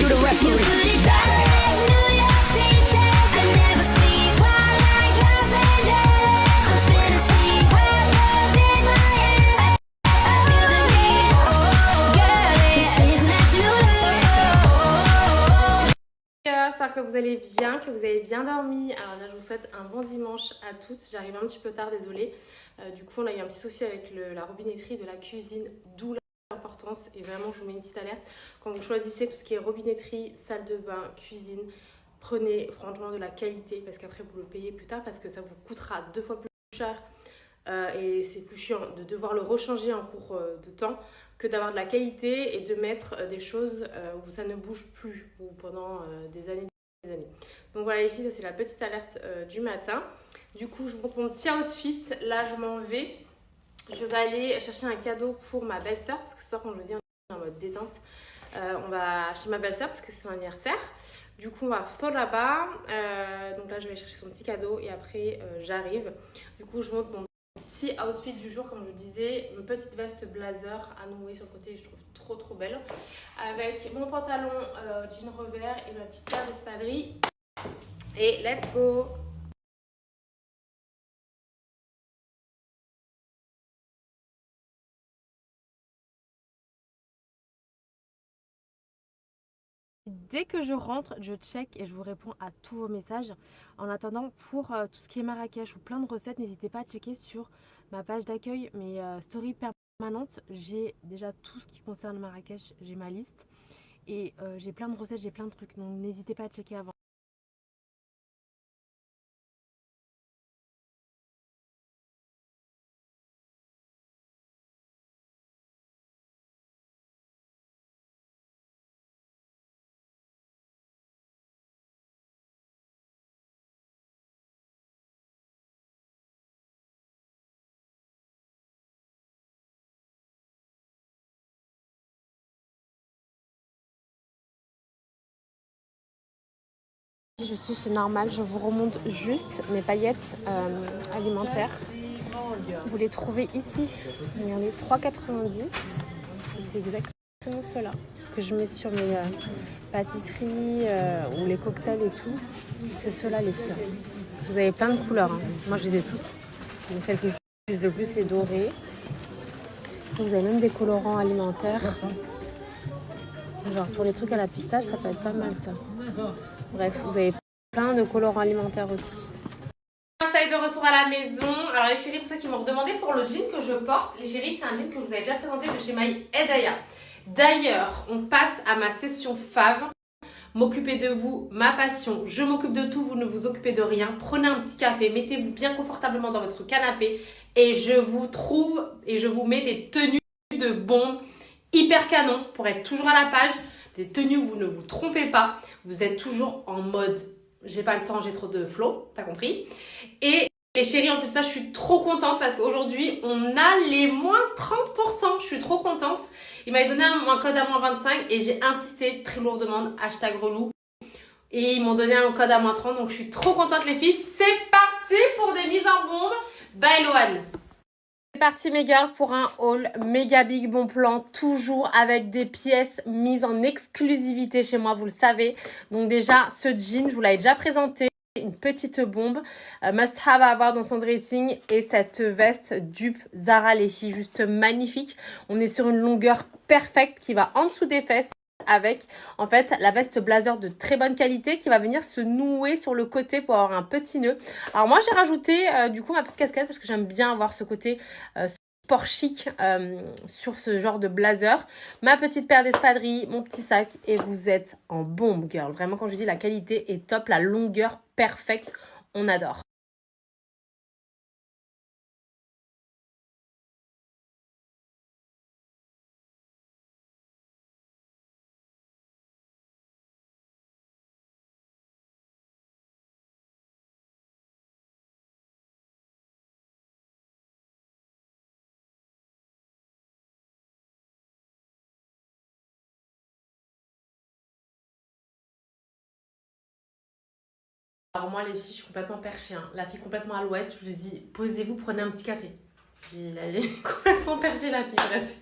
you the referee. J'espère que vous allez bien, que vous avez bien dormi. Alors là je vous souhaite un bon dimanche à toutes. J'arrive un petit peu tard, désolée. Du coup on a eu un petit souci avec la robinetterie de la cuisine, d'où l'importance. Et vraiment je vous mets une petite alerte. Quand vous choisissez tout ce qui est robinetterie, salle de bain, cuisine, prenez franchement de la qualité parce qu'après vous le payez plus tard parce que ça vous coûtera 2 fois plus cher. Et c'est plus chiant de devoir le rechanger en cours de temps que d'avoir de la qualité et de mettre des choses où ça ne bouge plus ou pendant des années. Donc voilà, ici ça c'est la petite alerte du matin. Du coup je vous montre mon petit outfit. Là je m'en vais. Je vais aller chercher un cadeau pour ma belle-sœur parce que ce soir, comme je vous dis, on est en mode détente. On va chez ma belle-sœur parce que c'est son anniversaire. Du coup on va foutre là-bas. Donc là je vais chercher son petit cadeau et après j'arrive. Du coup je vous montre mon petit outfit du jour, comme je vous disais, une petite veste blazer à nouer sur le côté, je trouve trop belle, avec mon pantalon jean revers et ma petite paire d'espadrilles. Et let's go! Dès que je rentre, je check et je vous réponds à tous vos messages. En attendant, pour tout ce qui est Marrakech ou plein de recettes, n'hésitez pas à checker sur ma page d'accueil, mes stories permanentes. J'ai déjà tout ce qui concerne Marrakech, j'ai ma liste. Et j'ai plein de recettes, j'ai plein de trucs, donc n'hésitez pas à checker avant. Je suis chez Normal, je vous remonte juste mes paillettes alimentaires. Vous les trouvez ici, il y en a 3,90. C'est exactement cela que je mets sur mes pâtisseries ou les cocktails et tout. C'est cela les filles. Vous avez plein de couleurs, hein. Moi je les ai toutes. Mais celle que j'utilise le plus c'est dorée. Vous avez même des colorants alimentaires. Genre pour les trucs à la pistache, ça peut être pas mal ça. Bref, vous avez plein de colorants alimentaires aussi. Ça y est, de retour à la maison. Alors les chéris, pour ceux qui m'ont redemandé pour le jean que je porte, les chéris, c'est un jean que je vous avais déjà présenté de chez My Edaya. D'ailleurs, on passe à ma session fave. M'occuper de vous, ma passion. Je m'occupe de tout, vous ne vous occupez de rien. Prenez un petit café, mettez-vous bien confortablement dans votre canapé et je vous trouve et je vous mets des tenues de bombe hyper canon pour être toujours à la page. Des tenues où vous ne vous trompez pas. Vous êtes toujours en mode j'ai pas le temps, j'ai trop de flow, t'as compris? Et les chéris, en plus de ça, je suis trop contente parce qu'aujourd'hui, on a les moins 30%. Je suis trop contente. Il m'avait donné un code à moins 25 et j'ai insisté très lourdement, #relou. Et ils m'ont donné un code à moins 30, donc je suis trop contente les filles. C'est parti pour des mises en bombe. Bye Loane. C'est parti mes girls pour un haul méga big bon plan, toujours avec des pièces mises en exclusivité chez moi, vous le savez. Donc déjà, ce jean, je vous l'avais déjà présenté. Une petite bombe, must have à avoir dans son dressing et cette veste dupe Zara les filles, juste magnifique. On est sur une longueur parfaite qui va en dessous des fesses avec en fait la veste blazer de très bonne qualité qui va venir se nouer sur le côté pour avoir un petit nœud. Alors moi j'ai rajouté du coup ma petite casquette parce que j'aime bien avoir ce côté sport chic sur ce genre de blazer. Ma petite paire d'espadrilles, mon petit sac et vous êtes en bombe girl. Vraiment quand je dis la qualité est top, la longueur parfaite, on adore. Alors moi les filles, je suis complètement perchée, hein. La fille complètement à l'ouest, je vous dis posez-vous, prenez un petit café. Elle est complètement perchée la fille, bref.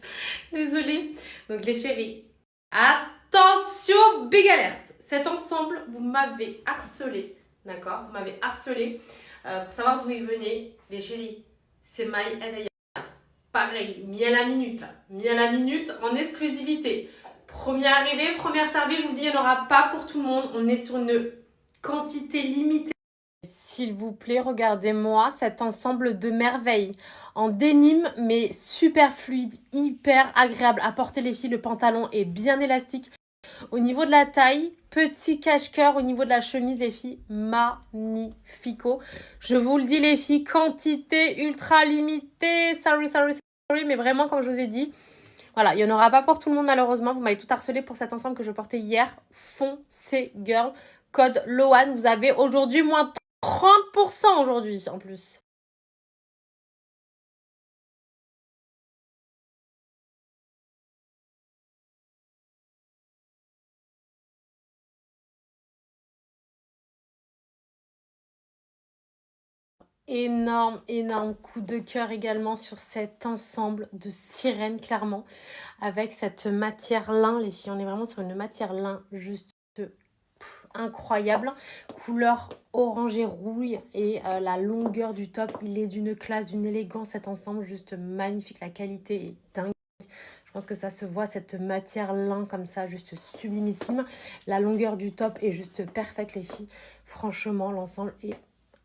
Désolée. Donc les chéris, attention big alerte. Cet ensemble, vous m'avez harcelé, d'accord? Vous m'avez harcelé pour savoir d'où il venait. Les chéris, c'est My Head. Pareil, mis à la minute, là. Mis à la minute en exclusivité. Première arrivée, première servie, je vous dis, il n'y en aura pas pour tout le monde. On est sur une quantité limitée. S'il vous plaît, regardez-moi cet ensemble de merveilles en dénime, mais super fluide, hyper agréable à porter les filles. Le pantalon est bien élastique. Au niveau de la taille, petit cache-cœur. Au niveau de la chemise, les filles, magnifico. Je vous le dis, les filles, quantité ultra limitée. Sorry, mais vraiment, comme je vous ai dit, voilà, il n'y en aura pas pour tout le monde, malheureusement. Vous m'avez tout harcelé pour cet ensemble que je portais hier. Foncez, girl. Code LOAN. Vous avez aujourd'hui moins 30% aujourd'hui, en plus. Énorme coup de cœur également sur cet ensemble de sirène, clairement, avec cette matière lin, les filles. On est vraiment sur une matière lin juste incroyable. Couleur orangé rouille et la longueur du top, il est d'une classe, d'une élégance, cet ensemble, juste magnifique. La qualité est dingue. Je pense que ça se voit, cette matière lin comme ça, juste sublimissime. La longueur du top est juste parfaite, les filles. Franchement, l'ensemble est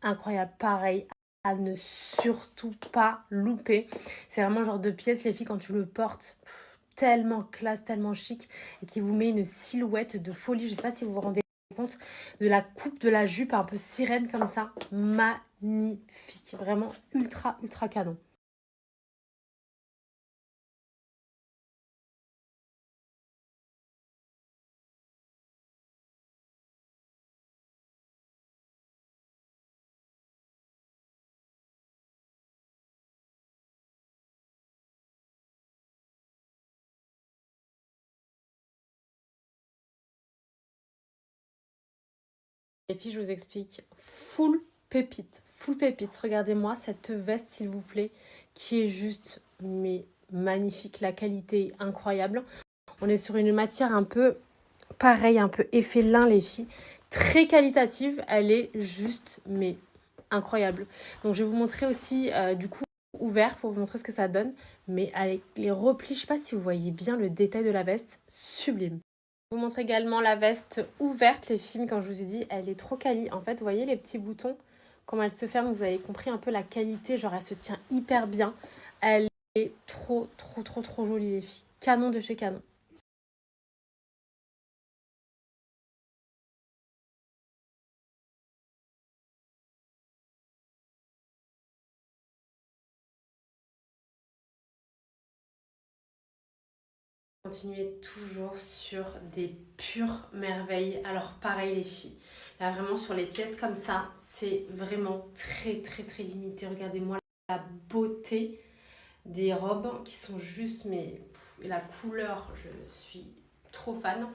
incroyable. Pareil, à ne surtout pas louper. C'est vraiment le genre de pièce, les filles, quand tu le portes, tellement classe, tellement chic, et qui vous met une silhouette de folie. Je ne sais pas si vous vous rendez compte de la coupe de la jupe un peu sirène comme ça. Magnifique. Vraiment ultra canon. Les filles, je vous explique. Full pépite. Full pépite. Regardez-moi cette veste, s'il vous plaît, qui est juste mais magnifique. La qualité est incroyable. On est sur une matière un peu pareil, un peu effet lin, les filles. Très qualitative. Elle est juste mais incroyable. Donc, je vais vous montrer aussi du coup ouvert pour vous montrer ce que ça donne. Mais avec les replis, je ne sais pas si vous voyez bien le détail de la veste. Sublime. Je vous montre également la veste ouverte, les filles, quand je vous ai dit, elle est trop quali. En fait, vous voyez les petits boutons, comment elle se ferme, vous avez compris un peu la qualité, genre elle se tient hyper bien. Elle est trop jolie, les filles. Canon de chez Canon. Continuez toujours sur des pures merveilles. Alors pareil les filles, là vraiment sur les pièces comme ça, c'est vraiment très limité. Regardez-moi la beauté des robes qui sont juste, mais la couleur, je suis trop fan.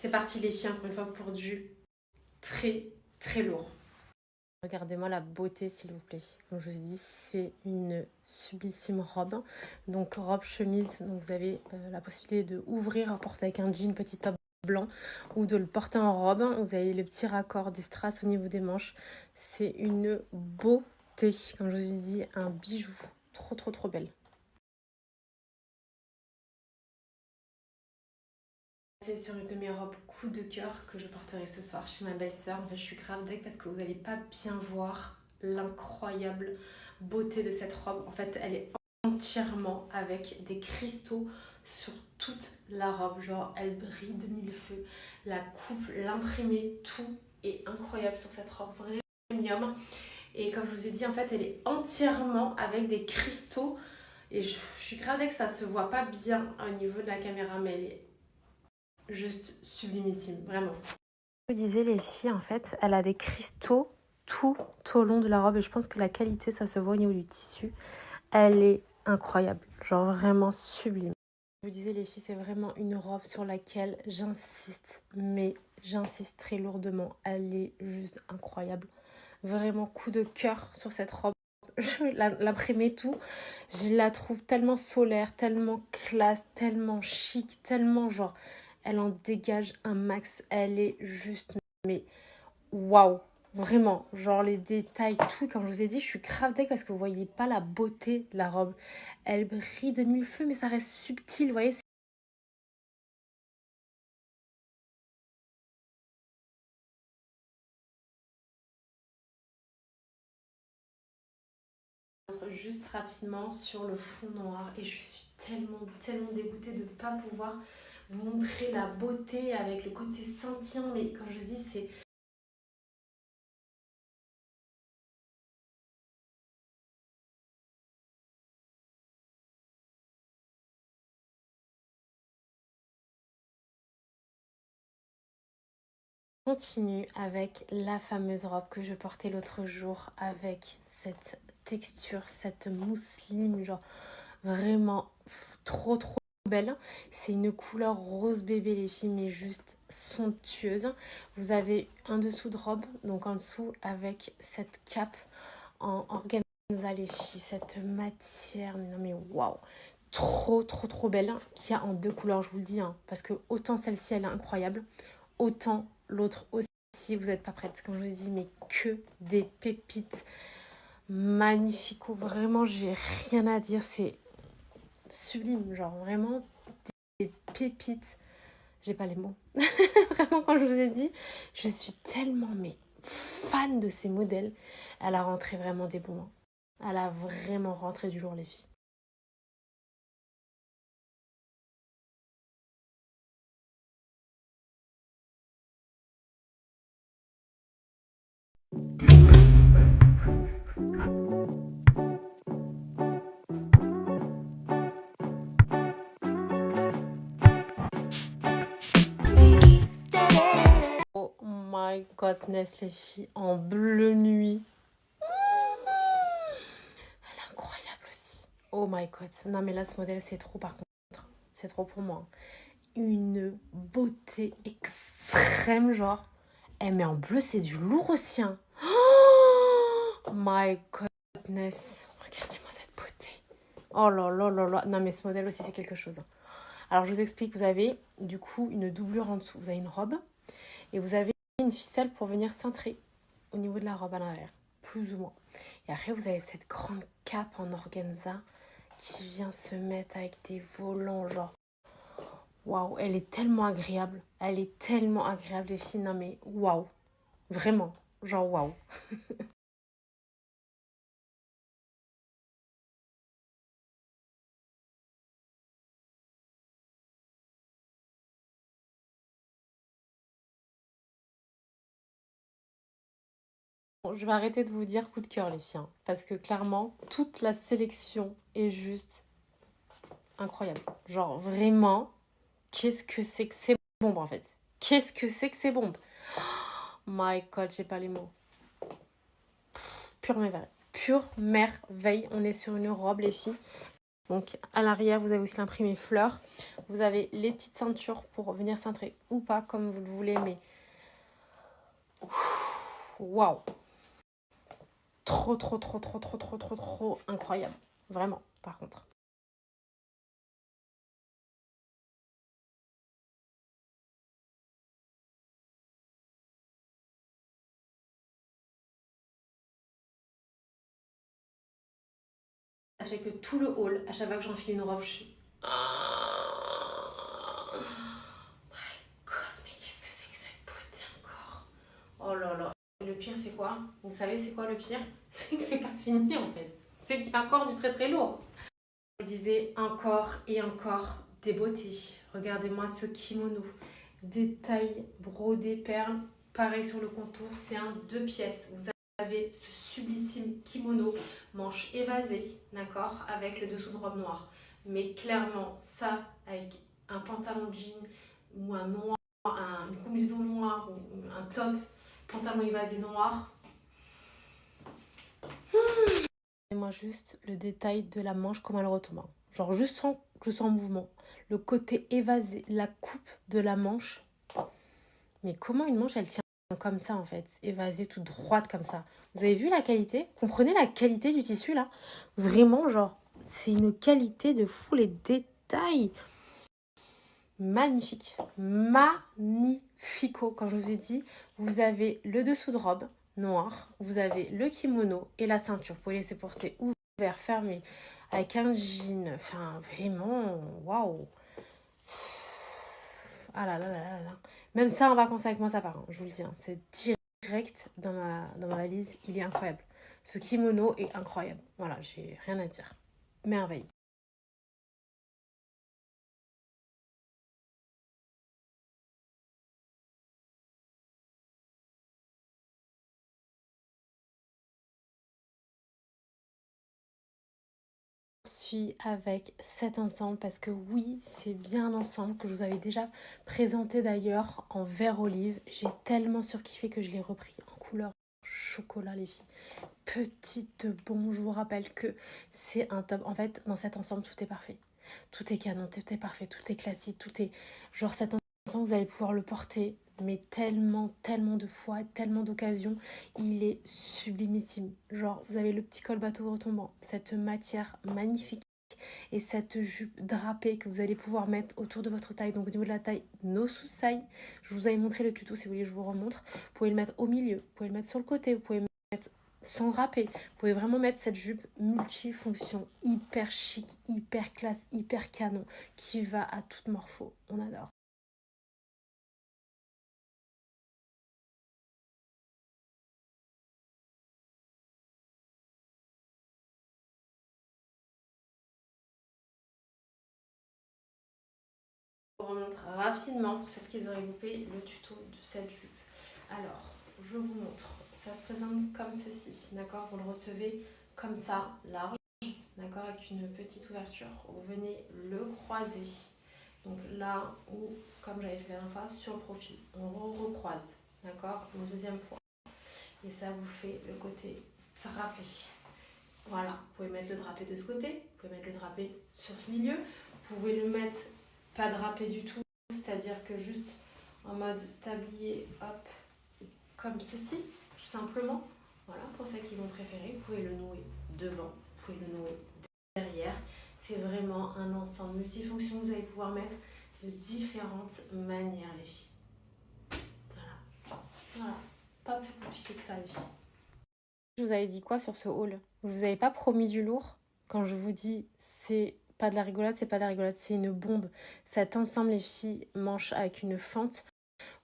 C'est parti les filles, encore une fois, pour du très lourd. Regardez-moi la beauté, s'il vous plaît. Comme je vous ai dit, c'est une sublissime robe. Donc robe chemise, donc vous avez la possibilité de ouvrir, porter avec un jean, petit top blanc, ou de le porter en robe. Vous avez le petit raccord des strass au niveau des manches. C'est une beauté. Comme je vous ai dit, un bijou. Trop belle. C'est sur une de mes robes coup de cœur que je porterai ce soir chez ma belle-sœur. En fait, je suis grave deck parce que vous n'allez pas bien voir l'incroyable beauté de cette robe. En fait, elle est entièrement avec des cristaux sur toute la robe. Genre, elle brille de mille feux. La coupe, l'imprimé, tout est incroyable sur cette robe. Vraiment premium. Et comme je vous ai dit, en fait, elle est entièrement avec des cristaux. Et je suis grave deck, ça se voit pas bien au niveau de la caméra, mais elle est juste sublimissime, vraiment. Je vous disais, les filles, en fait, elle a des cristaux tout au long de la robe et je pense que la qualité, ça se voit au niveau du tissu. Elle est incroyable, genre vraiment sublime. Je vous disais, les filles, c'est vraiment une robe sur laquelle j'insiste, mais j'insiste très lourdement. Elle est juste incroyable. Vraiment coup de cœur sur cette robe. Je l'imprimais tout. Je la trouve tellement solaire, tellement classe, tellement chic, tellement genre... Elle en dégage un max. Elle est juste, mais waouh, vraiment. Genre les détails, tout. Comme je vous ai dit, je suis grave deg parce que vous voyez pas la beauté de la robe. Elle brille de mille feux, mais ça reste subtil, vous voyez. Juste rapidement sur le fond noir et je suis tellement dégoûtée de ne pas pouvoir vous montrer la beauté avec le côté scintillant, mais comme je vous dis, c'est continue avec la fameuse robe que je portais l'autre jour avec cette texture, cette mousseline, genre vraiment trop belle. C'est une couleur rose bébé les filles, mais juste somptueuse. Vous avez un dessous de robe, donc en dessous avec cette cape en organza les filles, cette matière, non mais waouh, trop belle, qu'il y a en deux couleurs, je vous le dis, hein, parce que autant celle-ci elle est incroyable, autant l'autre aussi, vous n'êtes pas prête, comme je vous dis, mais que des pépites magnifiques, vraiment j'ai rien à dire, c'est sublime, genre vraiment des pépites, j'ai pas les mots. Vraiment, quand je vous ai dit, je suis tellement mais fan de ces modèles. Elle a rentré vraiment des bons. Elle a vraiment rentré du lourd, les filles. Oh my godness, les filles, en bleu nuit. Elle est incroyable aussi. Oh my god. Non, mais là, ce modèle, c'est trop par contre. C'est trop pour moi. Une beauté extrême, genre. Eh, mais en bleu, c'est du lourd aussi. Hein. Oh my godness. Regardez-moi cette beauté. Oh là là là là. Non, mais ce modèle aussi, c'est quelque chose. Hein. Alors, je vous explique. Vous avez, du coup, une doublure en dessous. Vous avez une robe. Et vous avez une ficelle pour venir cintrer au niveau de la robe à l'envers. Plus ou moins. Et après, vous avez cette grande cape en organza qui vient se mettre avec des volants, genre. Waouh, elle est tellement agréable. Elle est tellement agréable, les filles. Non, mais waouh. Vraiment. Genre, waouh. Bon, je vais arrêter de vous dire coup de cœur, les filles. Hein, parce que clairement, toute la sélection est juste incroyable. Genre, vraiment, qu'est-ce que c'est que ces bombes, en fait? Qu'est-ce que c'est que ces bombes? My God, j'ai pas les mots. Pure merveille. Pure merveille. On est sur une robe, les filles. Donc, à l'arrière, vous avez aussi l'imprimé fleurs. Vous avez les petites ceintures pour venir cintrer ou pas, comme vous le voulez, mais waouh! Trop incroyable. Vraiment, par contre. Sachez que tout le haul, à chaque fois que j'enfile une robe, je suis... Oh my god, mais qu'est-ce que c'est que cette beauté encore? Oh là là. Le pire, c'est quoi? Vous savez, c'est quoi le pire? C'est que c'est pas fini, en fait. C'est qu'il y a encore du très lourd. Je disais encore et encore des beautés. Regardez-moi ce kimono. Détail brodé perles. Pareil sur le contour, c'est un 2 pièces. Vous avez ce sublissime kimono, manche évasée, d'accord, avec le dessous de robe noire. Mais clairement, ça, avec un pantalon jean ou un noir, une combinaison noire ou un top, pantalon évasé noir. Moi juste le détail de la manche comme elle retombe. Genre juste en mouvement. Le côté évasé, la coupe de la manche. Mais comment une manche elle tient comme ça en fait, évasée toute droite comme ça. Vous avez vu la qualité? Comprenez la qualité du tissu là? Vraiment genre, c'est une qualité de fou les détails. magnifique, magnifico. Comme je vous ai dit, vous avez le dessous de robe noir, vous avez le kimono et la ceinture. Vous pouvez laisser porter ouvert, fermé, avec un jean. Enfin, vraiment, waouh. Ah là là là là là. Même ça en vacances avec moi, ça part, hein, je vous le dis. Hein. C'est direct dans ma valise. Il est incroyable. Ce kimono est incroyable. Voilà, j'ai rien à dire. Merveille. Je suis avec cet ensemble parce que oui, c'est bien l'ensemble que je vous avais déjà présenté d'ailleurs en vert olive. J'ai tellement surkiffé que je l'ai repris en couleur chocolat les filles. Petite bombe, je vous rappelle que c'est un top. En fait, dans cet ensemble, tout est parfait. Tout est canon, tout est parfait, tout est classique, tout est... Genre cet ensemble, vous allez pouvoir le porter, mais tellement, tellement de fois, tellement d'occasions. Il est sublimissime. Genre, vous avez le petit col bateau retombant, cette matière magnifique et cette jupe drapée que vous allez pouvoir mettre autour de votre taille. Donc au niveau de la taille, no sous-taille. Je vous avais montré le tuto, si vous voulez, je vous remontre. Vous pouvez le mettre au milieu, vous pouvez le mettre sur le côté, vous pouvez le mettre sans draper. Vous pouvez vraiment mettre cette jupe multifonction, hyper chic, hyper classe, hyper canon, qui va à toute morpho. On adore. Je vous remontre rapidement pour celles qui auraient loupé le tuto de cette jupe. Alors, je vous montre. Ça se présente comme ceci, d'accord? Vous le recevez comme ça, large, d'accord? Avec une petite ouverture. Vous venez le croiser. Donc là où, comme j'avais fait la dernière fois, sur le profil, on recroise, d'accord? Une deuxième fois. Et ça vous fait le côté drapé. Voilà, vous pouvez mettre le drapé de ce côté, vous pouvez mettre le drapé sur ce milieu. Vous pouvez le mettre pas drapé du tout, c'est-à-dire que juste en mode tablier, hop, comme ceci, tout simplement. Voilà, pour celles qui vont préférer, vous pouvez le nouer devant, vous pouvez le nouer derrière. C'est vraiment un ensemble multifonction que vous allez pouvoir mettre de différentes manières, les filles. Voilà, voilà. Pas plus compliqué que ça, les filles. Je vous avais dit quoi sur ce haul? Je vous avais pas promis du lourd. Quand je vous dis c'est pas de la rigolade, c'est pas de la rigolade, c'est une bombe. Cet ensemble, les filles, manche avec une fente.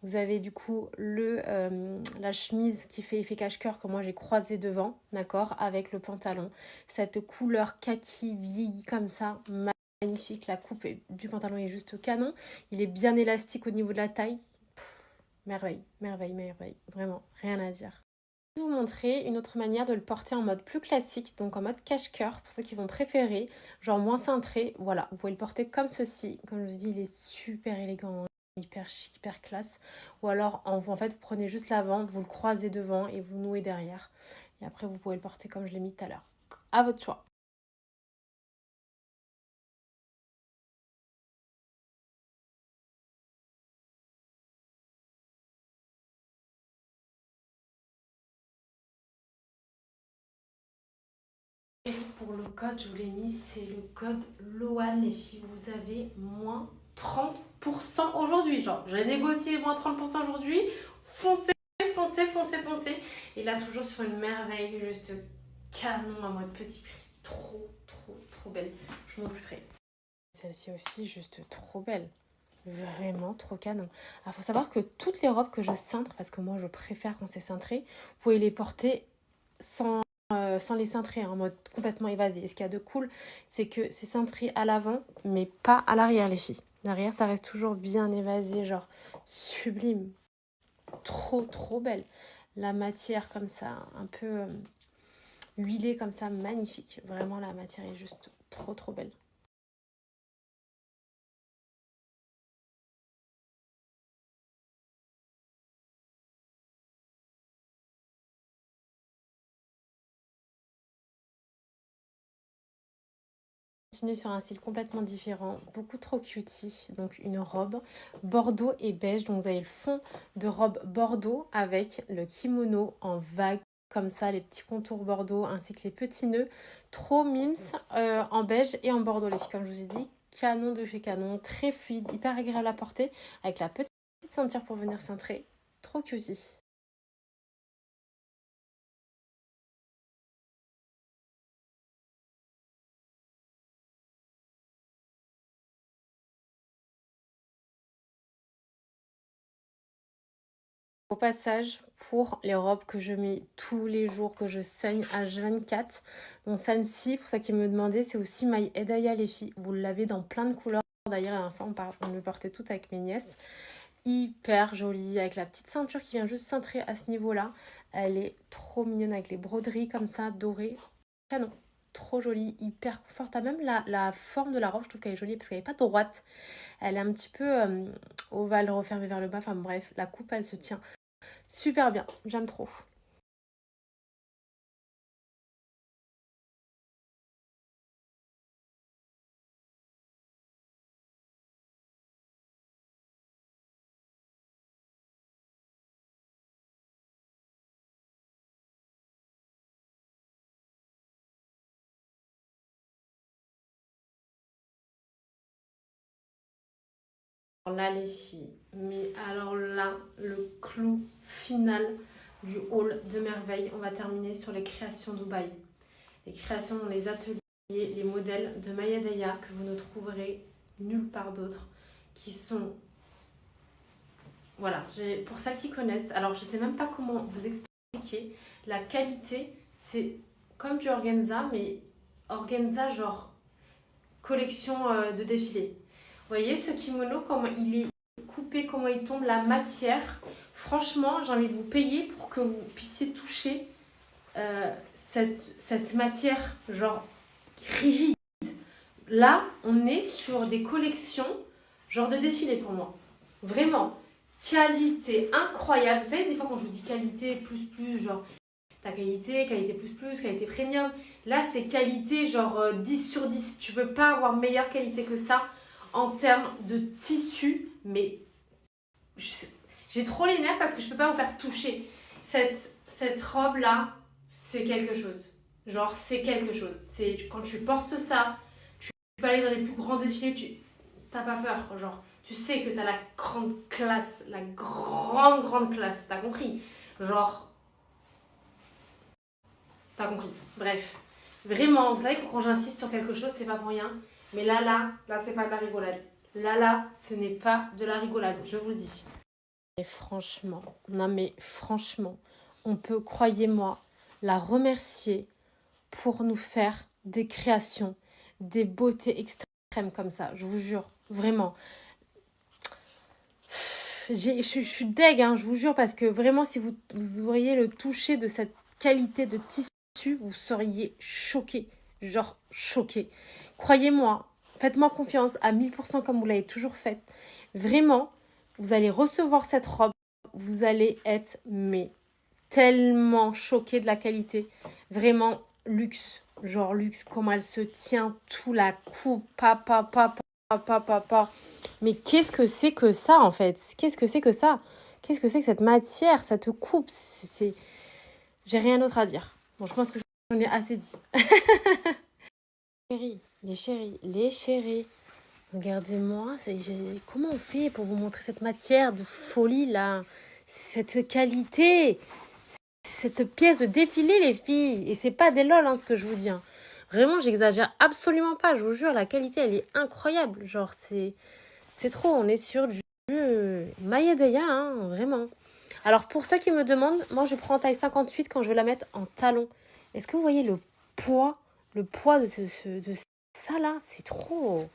Vous avez du coup la chemise qui fait effet cache-cœur que moi j'ai croisé devant, d'accord, avec le pantalon. Cette couleur kaki vieillie comme ça, magnifique. La coupe du pantalon est juste canon. Il est bien élastique au niveau de la taille. Merveille, merveille, merveille. Vraiment, rien à dire. Je vais vous montrer une autre manière de le porter en mode plus classique, donc en mode cache-cœur, pour ceux qui vont préférer, genre moins cintré. Voilà, vous pouvez le porter comme ceci. Comme je vous dis, il est super élégant, hyper chic, hyper classe. Ou alors, en fait, vous prenez juste l'avant, vous le croisez devant et vous nouez derrière. Et après, vous pouvez le porter comme je l'ai mis tout à l'heure. À votre choix. Et pour le code, je vous l'ai mis, c'est le code LOAN, les filles. Vous avez moins 30% aujourd'hui. Genre, j'ai négocié moins 30% aujourd'hui. Foncez, foncez, foncez, foncez. Et là, toujours sur une merveille, juste canon en mode petit prix. Trop, trop, trop belle. Je vous montre plus près. Celle-ci aussi, juste trop belle. Vraiment trop canon. Il faut savoir que toutes les robes que je cintre, parce que moi je préfère quand c'est cintré, vous pouvez les porter sans les cintrer, en mode complètement évasé. Et ce qu'il y a de cool, c'est que c'est cintré à l'avant, mais pas à l'arrière, les filles. L'arrière, ça reste toujours bien évasé, genre sublime. Trop, trop belle. La matière comme ça, un peu huilée comme ça, magnifique. Vraiment, la matière est juste trop, trop belle. Continue sur un style complètement différent, beaucoup trop cutie, donc une robe bordeaux et beige, donc vous avez le fond de robe bordeaux avec le kimono en vague comme ça, les petits contours bordeaux ainsi que les petits nœuds, trop mims en beige et en bordeaux les filles, comme je vous ai dit, canon de chez canon, très fluide, hyper agréable à porter, avec la petite ceinture pour venir cintrer. Trop cosy. Au passage, pour les robes que je mets tous les jours, que je saigne H24, donc celle-ci, pour ça qu'ils me demandaient, c'est aussi My Hedaya les filles. Vous l'avez dans plein de couleurs. D'ailleurs, la dernière fois, on le portait toutes avec mes nièces. Hyper jolie, avec la petite ceinture qui vient juste cintrer à ce niveau-là. Elle est trop mignonne avec les broderies comme ça, dorées. Canon. Trop jolie, hyper confortable. Même la forme de la robe, je trouve qu'elle est jolie parce qu'elle n'est pas droite. Elle est un petit peu ovale, refermée vers le bas. Enfin bref, la coupe, elle se tient super bien. J'aime trop. Alors là, les filles, mais alors là, le clou final du haul de merveille, on va terminer sur les créations Dubaï. Les créations dans les ateliers, les modèles de Maya Daya que vous ne trouverez nulle part d'autre, qui sont... Voilà, pour celles qui connaissent, alors je ne sais même pas comment vous expliquer, la qualité, c'est comme du organza, mais organza genre collection de défilé. Vous voyez ce kimono, comment il est coupé, comment il tombe, la matière. Franchement, j'ai envie de vous payer pour que vous puissiez toucher cette matière genre rigide. Là, on est sur des collections genre de défilé pour moi. Vraiment. Qualité incroyable. Vous savez, des fois quand je vous dis qualité plus, genre ta qualité, qualité plus, qualité premium. Là, c'est qualité genre 10 sur 10. Tu peux pas avoir meilleure qualité que ça en termes de tissu. Mais j'ai trop les nerfs parce que je peux pas vous faire toucher. Cette robe-là, c'est quelque chose. Genre, c'est quelque chose. C'est quand tu portes ça, tu peux aller dans les plus grands défilés, tu t'as pas peur. Genre, tu sais que t'as la grande classe, la grande classe. T'as compris? Genre, t'as compris. Bref. Vraiment, vous savez que quand j'insiste sur quelque chose, c'est pas pour rien. Mais là, c'est pas de la rigolade. Là, ce n'est pas de la rigolade, je vous le dis. Et franchement, non mais franchement, on peut, croyez-moi, la remercier pour nous faire des créations, des beautés extrêmes comme ça. Je vous jure, vraiment. Je suis deg, hein, je vous jure, parce que vraiment, si vous auriez le toucher de cette qualité de tissu, vous seriez choqués. Genre choqués. Croyez-moi, faites-moi confiance à 1000% comme vous l'avez toujours fait. Vraiment, vous allez recevoir cette robe, vous allez être mais tellement choqué de la qualité. Vraiment luxe, genre luxe, comment elle se tient, tout la coupe, papa. Mais qu'est-ce que c'est que ça en fait? Qu'est-ce que c'est que ça? Qu'est-ce que c'est que cette matière, cette coupe? J'ai rien d'autre à dire. Bon, je pense que j'en ai assez dit. Les chéris. Regardez-moi, comment on fait pour vous montrer cette matière de folie là? Cette qualité, cette pièce de défilé les filles. Et c'est pas des lol hein, ce que je vous dis. Hein. Vraiment, j'exagère absolument pas, je vous jure, la qualité elle est incroyable. Genre c'est trop, on est sur du Maya Daya, hein, vraiment. Alors pour ça qui me demandent, moi je prends en taille 58 quand je veux la mettre en talon. Est-ce que vous voyez le poids de ça là? C'est trop.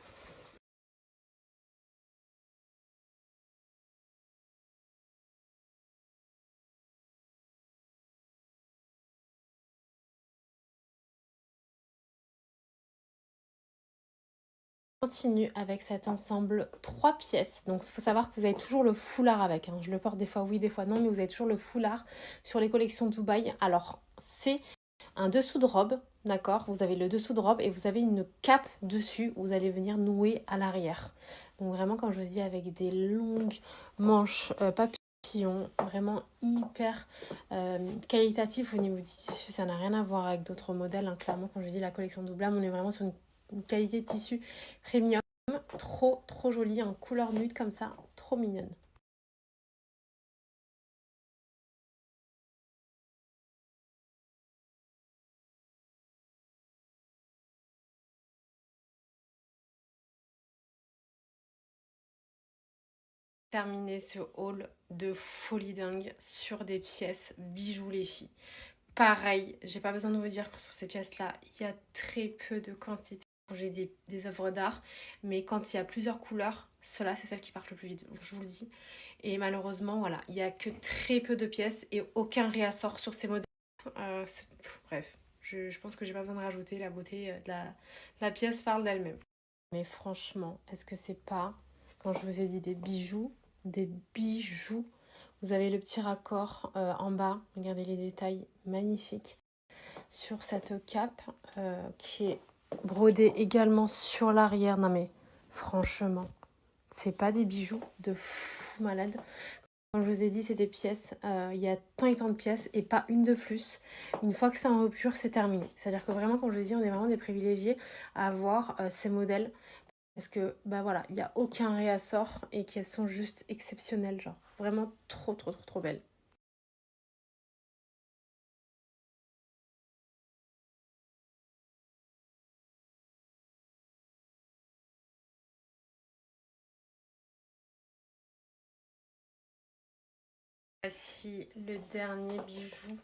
Continue avec cet ensemble 3 pièces. Donc il faut savoir que vous avez toujours le foulard avec. Hein. Je le porte des fois oui, des fois non, mais vous avez toujours le foulard sur les collections Dubaï. Alors c'est un dessous de robe, d'accord? Vous avez le dessous de robe et vous avez une cape dessus où vous allez venir nouer à l'arrière. Donc vraiment, comme je vous dis, avec des longues manches papillons, vraiment hyper qualitatif au niveau du tissu. Ça n'a rien à voir avec d'autres modèles. Hein. Clairement, quand je dis la collection Doublame, on est vraiment sur une qualité de tissu premium. Trop trop jolie en couleur nude comme ça, trop mignonne. Terminer ce haul de folie dingue sur des pièces bijoux les filles. Pareil, j'ai pas besoin de vous dire que sur ces pièces-là, il y a très peu de quantité. J'ai des œuvres d'art, mais quand il y a plusieurs couleurs, cela c'est celle qui part le plus vite, je vous le dis. Et malheureusement, voilà, il y a que très peu de pièces et aucun réassort sur ces modèles. Bref, je pense que j'ai pas besoin de rajouter la beauté de la pièce parle d'elle-même. Mais franchement, est-ce que c'est pas, quand je vous ai dit des bijoux, vous avez le petit raccord en bas, regardez les détails magnifiques sur cette cape qui est brodée également sur l'arrière. Non mais franchement, c'est pas des bijoux de fou malade. Comme je vous ai dit, c'est des pièces, il y a tant et tant de pièces et pas une de plus. Une fois que c'est en rupture, c'est terminé. C'est-à-dire que vraiment, comme je vous ai dit, on est vraiment des privilégiés à avoir ces modèles. Parce que, bah voilà, il n'y a aucun réassort et qu'elles sont juste exceptionnelles, genre. Vraiment trop, trop, trop, trop belles. Voici le dernier bijou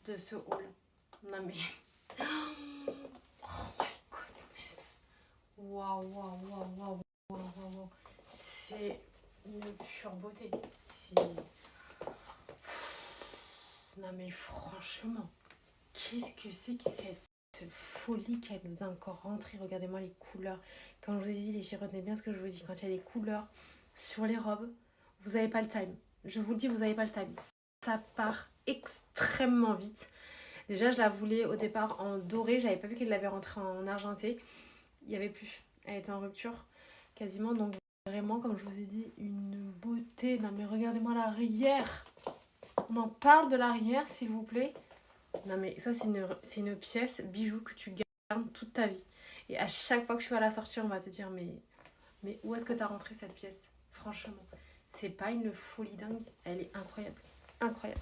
de ce haul. Non mais... Oh my goodness. Waouh, waouh, waouh, waouh, waouh, waouh. C'est une pure beauté. C'est... Non mais franchement, qu'est-ce que c'est que cette folie qu'elle nous a encore rentrée? Regardez-moi les couleurs. Comme je vous ai dit, les filles, retenez bien ce que je vous dis. Quand il y a des couleurs sur les robes, vous n'avez pas le time. Je vous le dis, vous n'avez pas le time. Ça part extrêmement vite. Déjà, je la voulais au départ en doré. J'avais pas vu qu'elle l'avait rentrée en argenté. Il n'y avait plus. Elle était en rupture quasiment. Donc vraiment, comme je vous ai dit, une beauté. Non mais regardez-moi l'arrière. On en parle de l'arrière, s'il vous plaît. Non mais ça, c'est une pièce bijou que tu gardes toute ta vie. Et à chaque fois que tu vas la sortir, on va te dire mais où est-ce que tu as rentré cette pièce? Franchement, c'est pas une folie dingue. Elle est incroyable. Incroyable.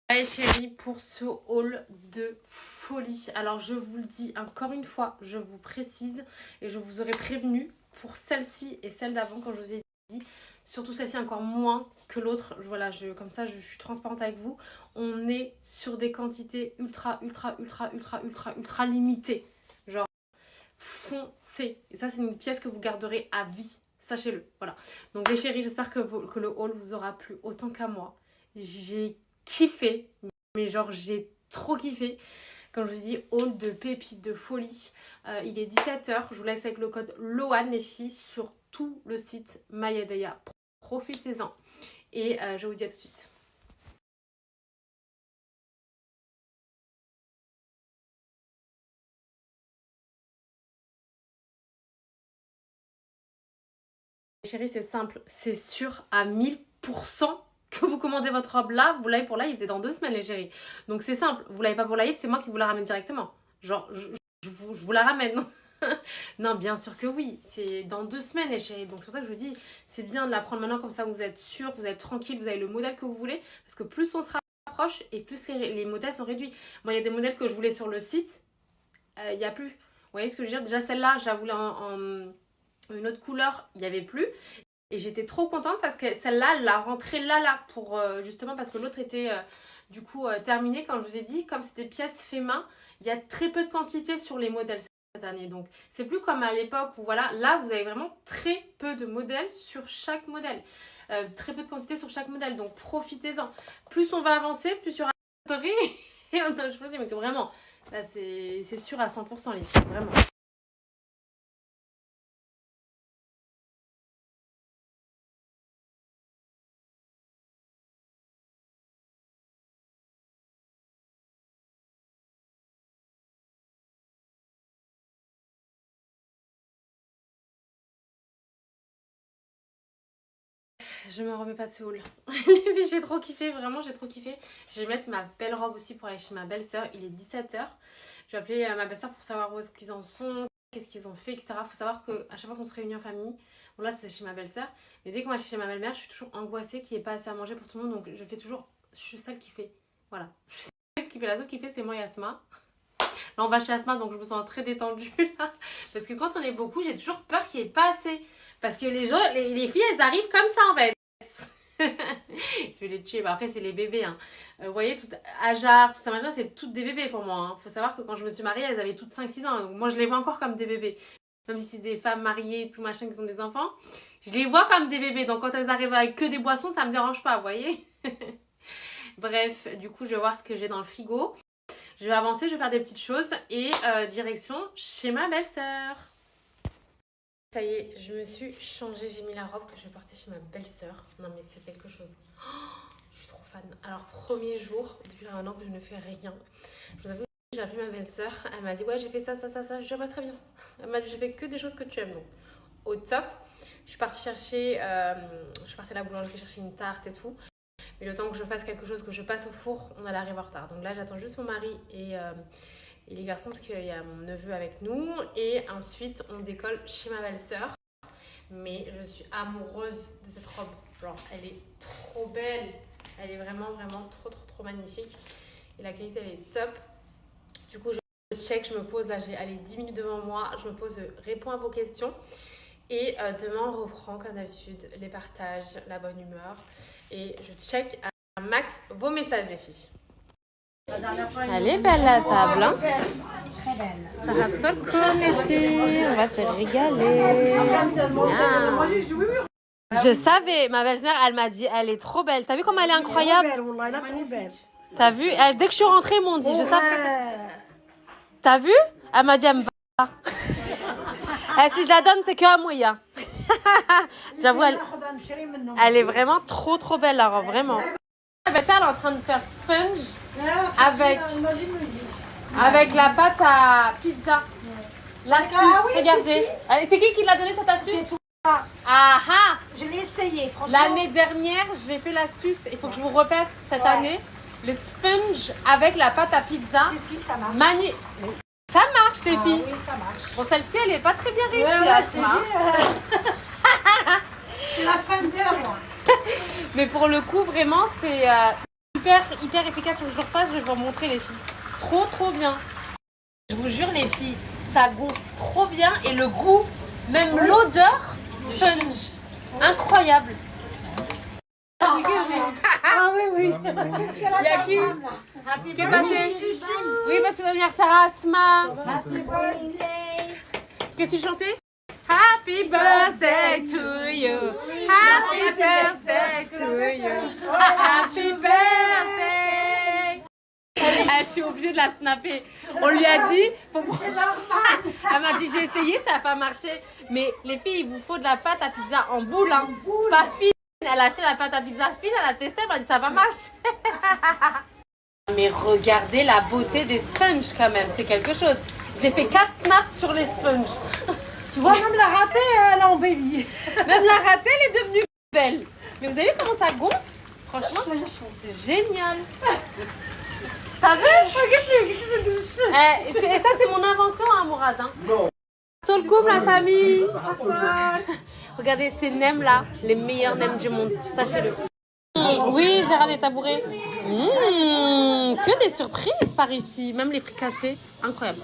Allez chérie, pour ce haul de folie. Alors je vous le dis encore une fois, je vous précise et je vous aurais prévenu pour celle-ci et celle d'avant quand je vous ai dit. Surtout celle-ci encore moins que l'autre. Voilà, comme ça je suis transparente avec vous. On est sur des quantités ultra, ultra, ultra, ultra, ultra, ultra limitées. Genre foncez. Et ça c'est une pièce que vous garderez à vie. Sachez-le. Voilà. Donc les chéris, j'espère que le haul vous aura plu autant qu'à moi. J'ai kiffé, mais genre j'ai trop kiffé. Comme je vous dis, haul de pépites, de folie. Il est 17h, je vous laisse avec le code LOAN les filles sur tout le site Mayadaya. Profitez-en et je vous dis à tout de suite. Chérie, c'est simple, c'est sûr à 1000% que vous commandez votre robe là, vous l'avez pour l'Aïd, c'est dans 2 semaines les chéris. Donc c'est simple, vous l'avez pas pour l'Aïd, c'est moi qui vous la ramène directement. Genre, je vous la ramène. Non, bien sûr que oui. C'est dans 2 semaines, les chéris. Donc, c'est pour ça que je vous dis, c'est bien de la prendre maintenant, comme ça vous êtes sûr, vous êtes tranquille, vous avez le modèle que vous voulez. Parce que plus on se rapproche et plus les modèles sont réduits. Moi, il y a des modèles que je voulais sur le site, il n'y a plus. Vous voyez ce que je veux dire? Déjà, celle-là, je la voulais en une autre couleur, il n'y avait plus. Et j'étais trop contente parce que celle-là, elle l'a rentrée là, pour justement parce que l'autre était du coup terminée, comme je vous ai dit. Comme c'est des pièces fait main, il y a très peu de quantité sur les modèles cette année. Donc c'est plus comme à l'époque où voilà, là vous avez vraiment très peu de modèles sur chaque modèle. Très peu de quantité sur chaque modèle. Donc profitez-en. Plus on va avancer, plus il y aura de story. Et je pense que vraiment, là c'est sûr à 100% les filles, vraiment. je me remets pas de Séoul. J'ai trop kiffé, vraiment j'ai trop kiffé. Je vais mettre ma belle robe aussi pour aller chez ma belle-sœur. Il est 17h. Je vais appeler ma belle-sœur pour savoir où est-ce qu'ils en sont, qu'est-ce qu'ils ont fait, etc. Faut savoir qu'à chaque fois qu'on se réunit en famille, bon là c'est chez ma belle-sœur, mais dès qu'on va chez ma belle-mère, je suis toujours angoissée qu'il n'y ait pas assez à manger pour tout le monde. Donc je fais toujours, je suis celle qui fait, voilà. Je suis celle qui fait, la seule qui fait c'est moi et Asma. Là on va chez Asma donc je me sens très détendue là. Parce que quand on est beaucoup, j'ai toujours peur qu'il n'y ait pas assez. Parce que les gens, les filles elles arrivent comme ça en fait. Je vais les tuer, bah après c'est les bébés hein. Vous voyez, tout Ajar, tout ça machin, c'est toutes des bébés pour moi hein. Faut savoir que quand je me suis mariée, elles avaient toutes 5-6 ans, donc moi je les vois encore comme des bébés. Même si c'est des femmes mariées, tout machin, qui ont des enfants, je les vois comme des bébés, donc quand elles arrivent avec que des boissons, ça me dérange pas, vous voyez. Bref, du coup je vais voir ce que j'ai dans le frigo. Je vais avancer, je vais faire des petites choses et direction chez ma belle-sœur. Ça y est, je me suis changée, j'ai mis la robe que je vais porter chez ma belle-sœur. Non mais c'est quelque chose. Oh, je suis trop fan. Alors premier jour, depuis un an que je ne fais rien. Je vous avoue, j'ai appelé ma belle-sœur. Elle m'a dit ouais j'ai fait ça. Je vais très bien. Elle m'a dit je fais que des choses que tu aimes. Donc au top. Je suis partie chercher, je suis partie à la boulangerie chercher une tarte et tout. Mais le temps que je fasse quelque chose, que je passe au four, on allait arriver en retard. Donc là j'attends juste mon mari et les garçons parce qu'il y a mon neveu avec nous et ensuite on décolle chez ma belle-sœur. Mais je suis amoureuse de cette robe, genre elle est trop belle, elle est vraiment trop magnifique et la qualité elle est top. Du coup je check, je me pose là, j'ai 10 minutes devant moi, je me pose, réponds à vos questions et demain on reprend comme d'habitude les partages, la bonne humeur et je check à max vos messages les filles. Elle est belle la table, hein. Ça rave tout le coup, les filles. On va se régaler. Bien. Je savais, ma belle-sœur, elle m'a dit, elle est trop belle. T'as vu comment elle est incroyable? T'as vu? Dès que je suis rentrée, ils m'ont dit, je savais. T'as vu? Elle m'a dit, elle me va. Si je la donne, c'est que à moi. J'avoue, elle est vraiment trop belle, la robe, vraiment. Ma belle-sœur, elle est en train de faire sponge avec la pâte à pizza. L'astuce, regardez. C'est qui l'a donné cette astuce? C'est toi. Ah ah! Je l'ai essayé, franchement. L'année dernière, j'ai fait l'astuce. Il faut que je vous refasse cette année. Le sponge avec la pâte à pizza. Si, ça marche. Ça marche, les filles. Oui, ça marche. Bon, celle-ci, elle est pas très bien réussie. C'est la fin d'heure, moi. Mais pour le coup, vraiment, c'est hyper efficace. Faut que je le refasse, je vais vous montrer, les filles. Trop bien. Je vous jure, les filles, ça gonfle trop bien. Et le goût, même l'odeur, sponge. Incroyable. Ah oui. Il y a qui est passé? Oui, parce que c'est l'anniversaire à Asma. Qu'est-ce que tu chantais? Happy birthday to you. Happy birthday to you. Happy birthday. Je suis obligée de la snapper. On lui a dit, elle m'a dit j'ai essayé, ça n'a pas marché. Mais les filles, il vous faut de la pâte à pizza en boule, hein. Pas fine. Elle a acheté la pâte à pizza fine, elle a testé, elle m'a dit ça va marcher. Mais regardez la beauté des sponges quand même, c'est quelque chose. J'ai fait 4 snaps sur les sponges. Tu vois, même la ratée, elle a embelli. Même la ratée, elle est devenue belle. Mais vous avez vu comment ça gonfle? Franchement, génial. T'as vu? Et ça, c'est mon invention, hein, Mourad. Hein. Non. Tout le couple, la famille. Regardez ces nems là, les meilleurs nems du monde, sachez-le. Oui, j'ai ramené tabouret. Que des surprises par ici, même les fricassés, incroyable.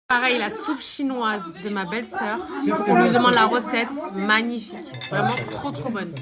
Pareil, la soupe chinoise de ma belle-sœur, on lui demande la recette, magnifique, vraiment trop bonne.